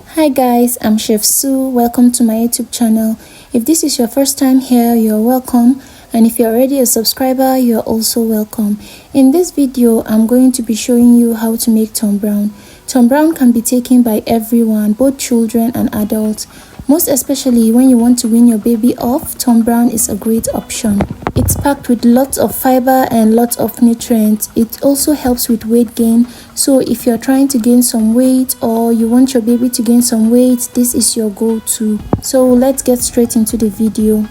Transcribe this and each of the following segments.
Hi guys, I'm Chef Sue. Welcome to my YouTube channel. If this is your first time here, you're welcome. And if you're already a subscriber, you're also welcome. In this video, I'm going to be showing you how to make Tom Brown. Tom Brown can be taken by everyone, both children and adults. Most especially when you want to wean your baby off, Tom Brown is a great option. It's packed with lots of fiber and lots of nutrients. It also helps with weight gain. So if you're trying to gain some weight or you want your baby to gain some weight, this is your go-to. So let's get straight into the video.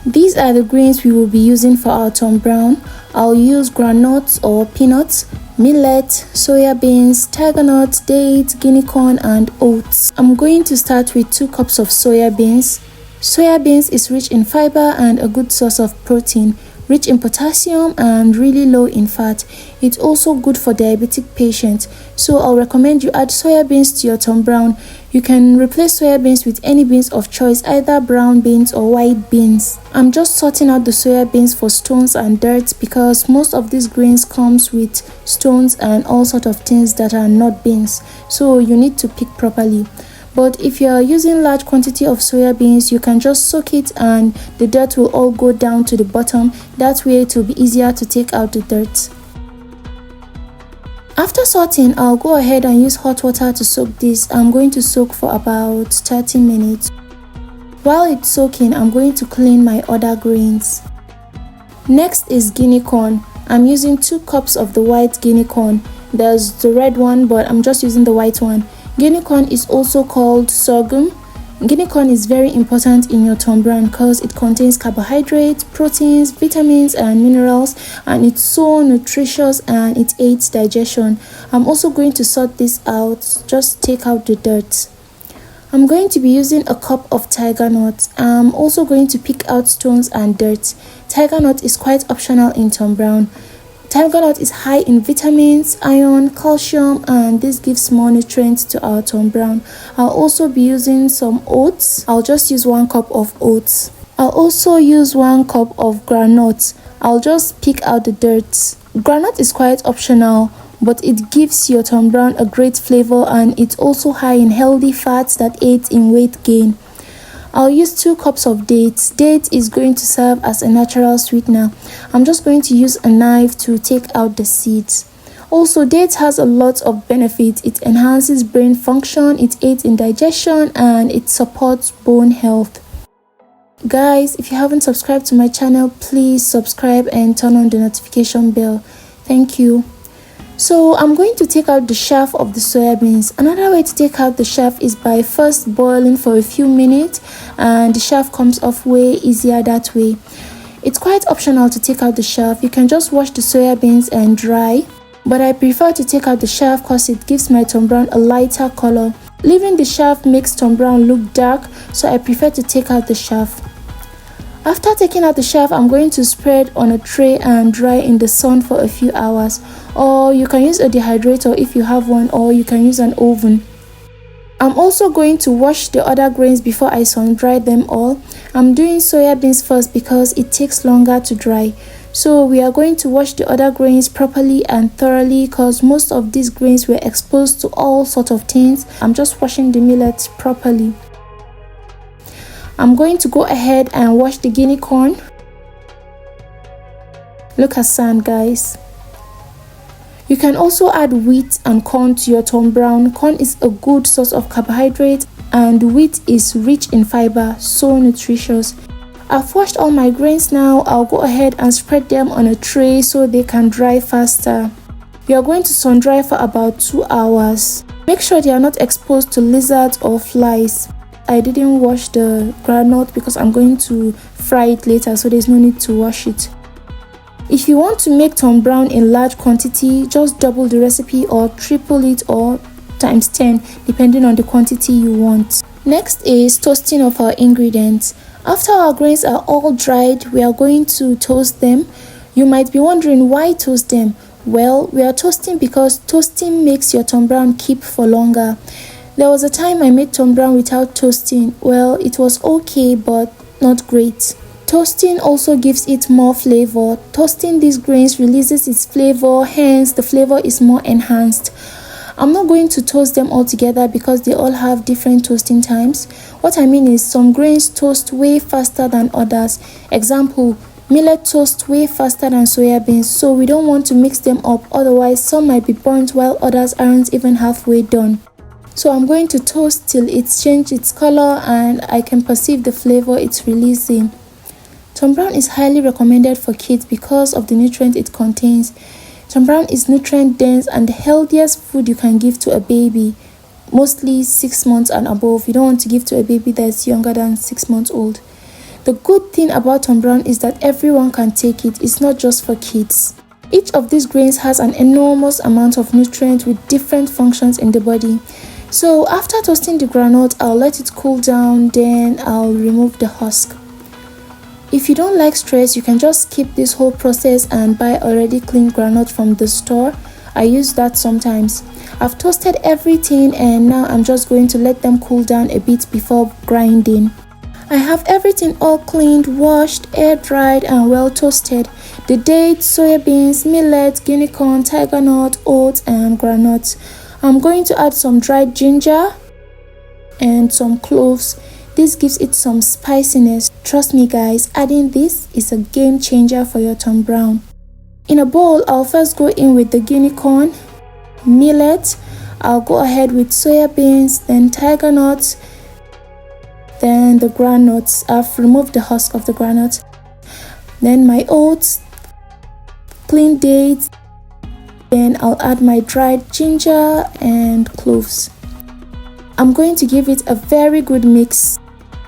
These are the grains we will be using for our Tom Brown. I'll use groundnuts or peanuts, millet, soya beans, tigernut, dates, guinea corn and oats. I'm going to start with 2 cups of soya beans. Soya beans is rich in fiber and a good source of protein, rich in potassium and really low in fat. It's also good for diabetic patients, so I'll recommend you add soya beans to your Tom Brown. You can replace soya beans with any beans of choice, either brown beans or white beans. I'm just sorting out the soya beans for stones and dirt because most of these grains comes with stones and all sort of things that are not beans, so you need to pick properly. But if you are using large quantity of soya beans, you can just soak it and the dirt will all go down to the bottom. That way it will be easier to take out the dirt. After sorting, I'll go ahead and use hot water to soak this. I'm going to soak for about 30 minutes. While it's soaking, I'm going to clean my other grains. Next is guinea corn. I'm using 2 cups of the white guinea corn. There's the red one, but I'm just using the white one. Guinea corn is also called sorghum. Guinea corn is very important in your Tom Brown because it contains carbohydrates, proteins, vitamins and minerals, and it's so nutritious and it aids digestion. I'm also going to sort this out, just take out the dirt. I'm going to be using a cup of tigernut. I'm also going to pick out stones and dirt. Tigernut is quite optional in Tom Brown. Tigernut is high in vitamins, iron, calcium, and this gives more nutrients to our Tom Brown. I'll also be using some oats. I'll just use 1 cup of oats. I'll also use 1 cup of groundnut. I'll just pick out the dirt. Groundnut is quite optional, but it gives your Tom Brown a great flavor and it's also high in healthy fats that aids in weight gain. I'll use 2 cups of dates. Date is going to serve as a natural sweetener. I'm just going to use a knife to take out the seeds. Also, dates has a lot of benefits. It enhances brain function, it aids in digestion, and it supports bone health. Guys, if you haven't subscribed to my channel, please subscribe and turn on the notification bell. Thank you. So I'm going to take out the chaff of the soya beans. Another way to take out the chaff is by first boiling for a few minutes, and the chaff comes off way easier that way. It's quite optional to take out the chaff. You can just wash the soya beans and dry, but I prefer to take out the chaff because it gives my Tom Brown a lighter color. Leaving the chaff makes Tom Brown look dark, so I prefer to take out the chaff. After taking out the chaff, I'm going to spread on a tray and dry in the sun for a few hours. Or you can use a dehydrator if you have one, or you can use an oven. I'm also going to wash the other grains before I sun dry them all. I'm doing soya beans first because it takes longer to dry. So we are going to wash the other grains properly and thoroughly because most of these grains were exposed to all sorts of things. I'm just washing the millet properly. I'm going to go ahead and wash the guinea corn. Look at sand, guys. You can also add wheat and corn to your Tom Brown. Corn is a good source of carbohydrate and wheat is rich in fiber, so nutritious. I've washed all my grains now. I'll go ahead and spread them on a tray so they can dry faster. You are going to sun dry for about 2 hours. Make sure they are not exposed to lizards or flies. I didn't wash the groundnut because I'm going to fry it later, so there's no need to wash it. If you want to make Tom Brown in large quantity, just double the recipe or triple it or times 10 depending on the quantity you want. Next is toasting of our ingredients. After our grains are all dried, we are going to toast them. You might be wondering why toast them. Well, we are toasting because toasting makes your Tom Brown keep for longer. There was a time I made Tom Brown without toasting. Well, it was okay, but not great. Toasting also gives it more flavor. Toasting these grains releases its flavor, hence the flavor is more enhanced. I'm not going to toast them all together because they all have different toasting times. What I mean is some grains toast way faster than others. Example, millet toast way faster than soya beans, so we don't want to mix them up, otherwise some might be burnt while others aren't even halfway done. So I'm going to toast till it's changed its color and I can perceive the flavor it's releasing. Tom brown is highly recommended for kids because of the nutrient it contains. Tom brown is nutrient dense and the healthiest food you can give to a baby, mostly 6 months and above. You don't want to give to a baby that's younger than 6 months old. The good thing about Tom brown is that everyone can take it. It's not just for kids. Each of these grains has an enormous amount of nutrients with different functions in the body. So after toasting the groundnut, I'll let it cool down, then I'll remove the husk. If you don't like stress, you can just skip this whole process and buy already clean groundnut from the store. I use that sometimes. I've toasted everything and now I'm just going to let them cool down a bit before grinding. I have everything all cleaned, washed, air dried and well toasted. The dates, soya beans, millet, guinea corn, tigernut, oats and groundnuts. I'm going to add some dried ginger and some cloves. This gives it some spiciness. Trust me guys, adding this is a game changer for your Tom brown. In a bowl, I'll first go in with the guinea corn, millet. I'll go ahead with soya beans, then tigernut, then the groundnuts. I've removed the husk of the groundnut. Then my oats, clean dates. Then I'll add my dried ginger and cloves. I'm going to give it a very good mix.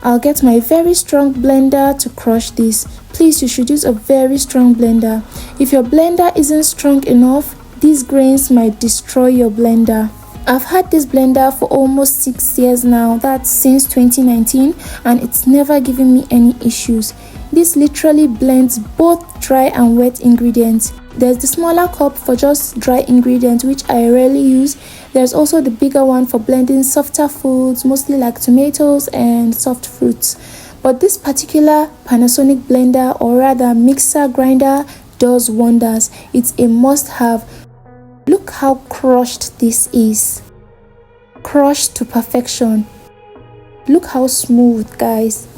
I'll get my very strong blender to crush this. Please, you should use a very strong blender. If your blender isn't strong enough, these grains might destroy your blender. I've had this blender for almost 6 years now, that's since 2019, and it's never given me any issues. This literally blends both dry and wet ingredients. There's the smaller cup for just dry ingredients, which I rarely use. There's also the bigger one for blending softer foods, mostly like tomatoes and soft fruits. But this particular Panasonic blender, or rather mixer grinder, does wonders. It's a must-have. Look how crushed this is. Crushed to perfection. Look how smooth, guys.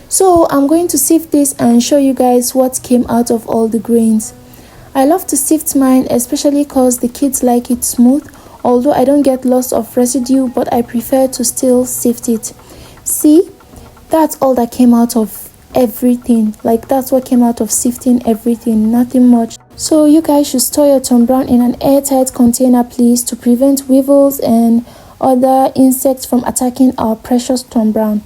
So I'm going to sift this and show you guys what came out of all the grains. I love to sift mine, especially because the kids like it smooth. Although I don't get lots of residue, but I prefer to still sift it. See, that's all that came out of everything. Like, that's what came out of sifting everything, nothing much. So you guys should store your Tom brown in an airtight container, please, to prevent weevils and other insects from attacking our precious Tom brown.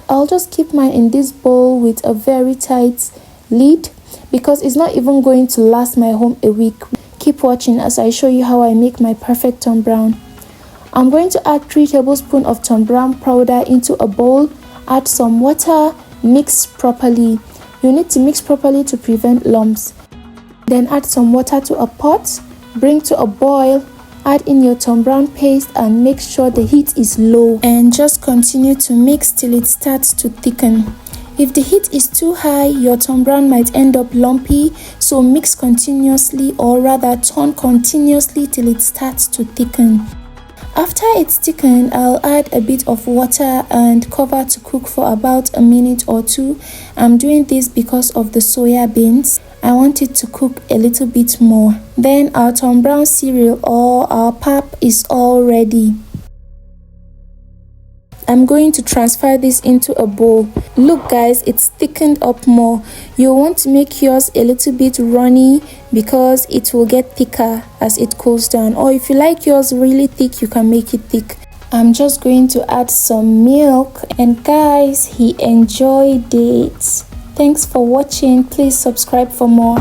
I'll just keep mine in this bowl with a very tight lid because it's not even going to last my home a week. Keep watching as I show you how I make my perfect Tom brown. I'm going to add 3 tablespoons of Tom brown powder into a bowl. Add some water, mix properly. You need to mix properly to prevent lumps. Then add some water to a pot, bring to a boil. Add in your Tom brown paste and make sure the heat is low, and just continue to mix till it starts to thicken. If the heat is too high, your Tom brown might end up lumpy, so mix continuously, or rather turn continuously till it starts to thicken. After it's thickened, I'll add a bit of water and cover to cook for about a minute or 2. I'm doing this because of the soya beans. I want it to cook a little bit more. Then our Tom brown cereal or our pap is all ready. I'm going to transfer this into a bowl. Look guys, it's thickened up more. You want to make yours a little bit runny because it will get thicker as it cools down. Or if you like yours really thick, you can make it thick. I'm just going to add some milk, and guys, he enjoyed it. Thanks for watching. Please subscribe for more.